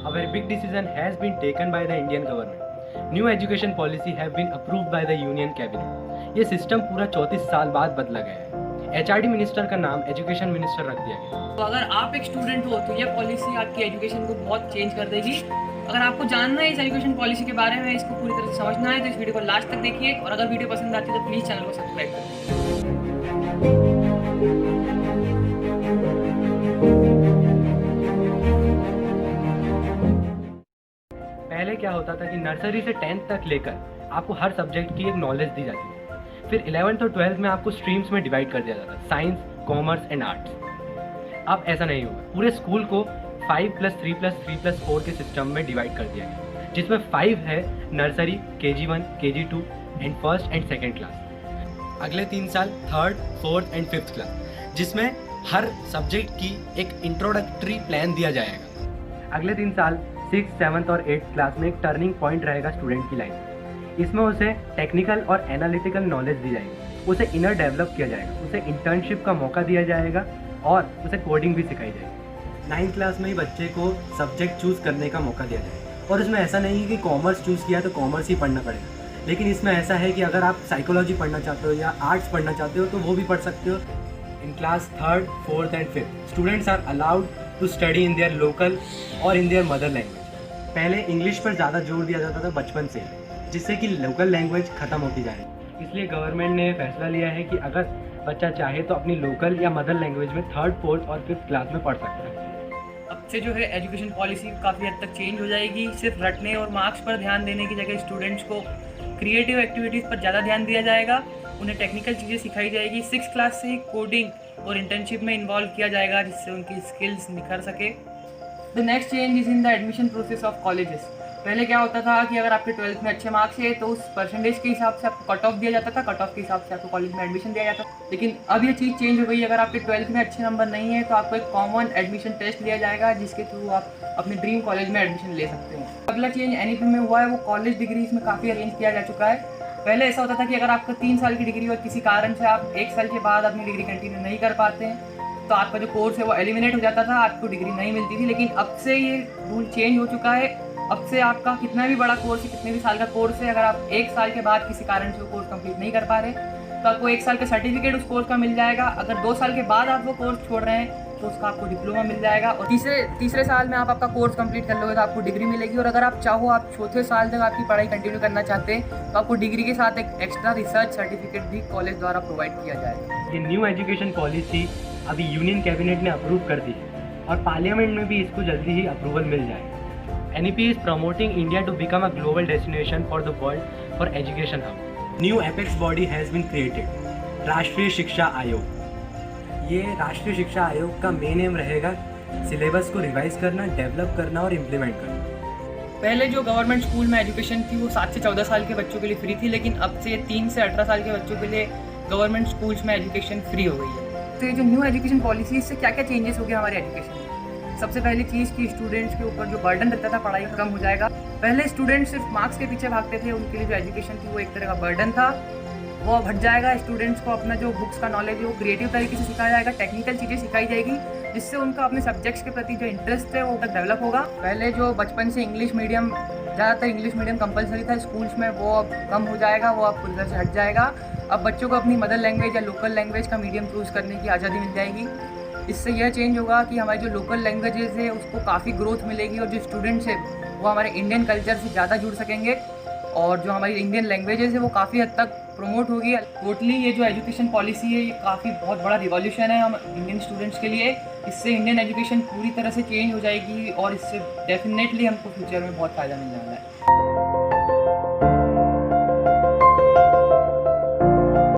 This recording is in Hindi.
a very big decision has been taken by the Indian government. New education policy have been approved by the Union Cabinet. ये सिस्टम पूरा 34 साल बाद बदला गया है। एचआरडी मिनिस्टर का नाम एजुकेशन मिनिस्टर रख दिया गया। तो अगर आप एक स्टूडेंट हो तो ये पॉलिसी आपकी एजुकेशन को बहुत चेंज कर देगी। अगर आपको जानना है इस एजुकेशन पॉलिसी के बारे में, इसको पूरी तरह से समझना है, तो इस वीडियो को लास्ट तक देखिए और अगर वीडियो पसंद आती है तो प्लीज़ चैनल को सब्सक्राइब करें। पहले क्या होता था कि नर्सरी से 10th तक लेकर आपको हर सब्जेक्ट की एक नॉलेज दी जाती थी। फिर 11th और 12th में आपको स्ट्रीम्स में डिवाइड कर दिया जाता था, साइंस, कॉमर्स एंड आर्ट्स। अब ऐसा नहीं होगा, पूरे स्कूल को 5+3+3+4 के सिस्टम में डिवाइड कर दिया गया, जिसमें 5 है nursery, KG1, KG2 and first and second class. अगले 3 साल 3rd, 4th and 5th class, जिसमें हर सब्जेक्ट की एक इंट्रोडक्टरी प्लान दिया जाएगा। अगले 3 साल 6th, 7th और 8th क्लास में एक टर्निंग पॉइंट रहेगा स्टूडेंट की लाइफ में। इसमें उसे टेक्निकल और एनालिटिकल नॉलेज दी जाएगी, उसे इनर डेवलप किया जाएगा, उसे इंटर्नशिप का मौका दिया जाएगा और उसे कोडिंग भी सिखाई जाएगी। 9th क्लास में ही बच्चे को सब्जेक्ट चूज़ करने का मौका दिया जाएगा और इसमें ऐसा नहीं है कि कॉमर्स चूज़ किया तो कॉमर्स ही पढ़ना पड़ेगा, लेकिन इसमें ऐसा है कि अगर आप साइकोलॉजी पढ़ना चाहते हो या आर्ट्स पढ़ना चाहते हो तो वो भी पढ़ सकते हो। In class 3rd, 4th and 5th students are allowed to study in their local और इन देयर मदर लैंग्वेज। पहले इंग्लिश पर ज़्यादा जोर दिया जाता था बचपन से, जिससे कि लोकल लैंग्वेज ख़त्म होती जा रही है। इसलिए गवर्नमेंट ने फैसला लिया है कि अगर बच्चा चाहे तो अपनी लोकल या मदर लैंग्वेज में 3rd, 4th और 5th क्लास में पढ़ सकता है। अब से जो है एजुकेशन पॉलिसी काफ़ी हद तक चेंज हो जाएगी। सिर्फ रटने और मार्क्स पर ध्यान देने की जगह स्टूडेंट्स को क्रिएटिव एक्टिविटीज़ पर ज़्यादा ध्यान दिया जाएगा, उन्हें टेक्निकल चीज़ें सिखाई जाएगी। 6th क्लास से ही कोडिंग और इंटर्नशिप में इन्वॉल्व किया जाएगा, जिससे उनकी स्किल्स निखर सके। The next change is in the admission process of colleges. पहले क्या होता था कि अगर आपके 12th में अच्छे मार्क्स है तो उस परसेंटेज के हिसाब से आपको कट ऑफ दिया जाता था, कट ऑफ के हिसाब से आपको कॉलेज में एडमिशन दिया जाता था। लेकिन अब ये चीज़ चेंज हो गई। अगर आपके 12th में अच्छे नंबर नहीं है तो आपको एक कॉमन एडमिशन टेस्ट लिया जाएगा, जिसके थ्रू आप अपने ड्रीम कॉलेज में एडमिशन ले सकते हो। अगला चेंज NEP में हुआ है वो कॉलेज डिग्रीज में काफ़ी अरेंज किया जा चुका है। पहले ऐसा होता था कि अगर आपका 3 साल की डिग्री और किसी कारण से आप 1 साल के बाद अपनी डिग्री कंटिन्यू नहीं कर पाते हैं तो आपका जो कोर्स है वो एलिमिनेट हो जाता था, आपको डिग्री नहीं मिलती थी। लेकिन अब से ये रूल चेंज हो चुका है। अब से आपका कितना भी बड़ा कोर्स है, कितने भी साल का कोर्स है, अगर आप 1 साल के बाद किसी कारण से वो कोर्स कंप्लीट नहीं कर पा रहे तो आपको 1 साल का सर्टिफिकेट उस कोर्स का मिल जाएगा। अगर 2 साल के बाद आप वो कोर्स छोड़ रहे हैं तो उसका आपको डिप्लोमा मिल जाएगा और तीसरे साल में आप आपका कोर्स कंप्लीट कर लोगे तो आपको डिग्री मिलेगी। और अगर आप चाहो आप चौथे साल तक आपकी पढ़ाई कंटिन्यू करना चाहते हैं तो आपको डिग्री के साथ एक एक्स्ट्रा रिसर्च सर्टिफिकेट भी कॉलेज द्वारा प्रोवाइड किया जाएगा। ये न्यू एजुकेशन पॉलिसी अभी यूनियन कैबिनेट ने अप्रूव कर दी है और पार्लियामेंट में भी इसको जल्दी ही अप्रूवल मिल जाएगा। NEP is promoting India to become a global destination for the world for education hub. New apex body has been created, राष्ट्रीय शिक्षा आयोग। ये राष्ट्रीय शिक्षा आयोग का मेन एम रहेगा सिलेबस को रिवाइज करना, डेवलप करना और इम्प्लीमेंट करना। पहले जो गवर्नमेंट स्कूल में एजुकेशन थी वो 7 से 14 साल के बच्चों के लिए फ्री थी, लेकिन अब से 3 से 18 साल के बच्चों के लिए गवर्नमेंट स्कूल्स में एजुकेशन फ्री हो गई है। तो ये जो न्यू एजुकेशन पॉलिसी, इससे क्या क्या चेंजेस हो गया हमारे एजुकेशन में? सबसे पहली चीज़ कि स्टूडेंट्स के ऊपर जो बर्डन रहता था पढ़ाई कम हो जाएगा। पहले स्टूडेंट्स सिर्फ मार्क्स के पीछे भागते थे, उनके लिए जो एजुकेशन थी वो एक तरह का बर्डन था, वो अब हट जाएगा। स्टूडेंट्स को अपना जो बुक्स का नॉलेज है वो क्रिएटिव तरीके से सिखाया जाएगा, टेक्निकल चीज़ें सिखाई जाएगी, जिससे उनका अपने सब्जेक्ट्स के प्रति जो इंटरेस्ट है वो तक डेवलप होगा। पहले जो बचपन से इंग्लिश मीडियम, ज़्यादातर इंग्लिश मीडियम कंपलसरी था स्कूल्स में, वो अब कम हो जाएगा, वो अब उधर से हट जाएगा। अब बच्चों को अपनी मदर लैंग्वेज या लोकल लैंग्वेज का मीडियम चूज़ करने की आज़ादी मिल जाएगी। इससे यह चेंज होगा कि हमारी जो लोकल लैंग्वेजेस है उसको काफ़ी ग्रोथ मिलेगी और जो स्टूडेंट्स है वो हमारे इंडियन कल्चर से ज़्यादा जुड़ सकेंगे और जो हमारी इंडियन लैंग्वेजेस है वो काफ़ी हद तक प्रमोट होगी। टोटली ये जो एजुकेशन पॉलिसी है ये काफ़ी बहुत बड़ा रिवॉल्यूशन है हम इंडियन स्टूडेंट्स के लिए। इससे इंडियन एजुकेशन पूरी तरह से चेंज हो जाएगी और इससे डेफिनेटली हमको फ्यूचर में बहुत फ़ायदा मिलने वाला है।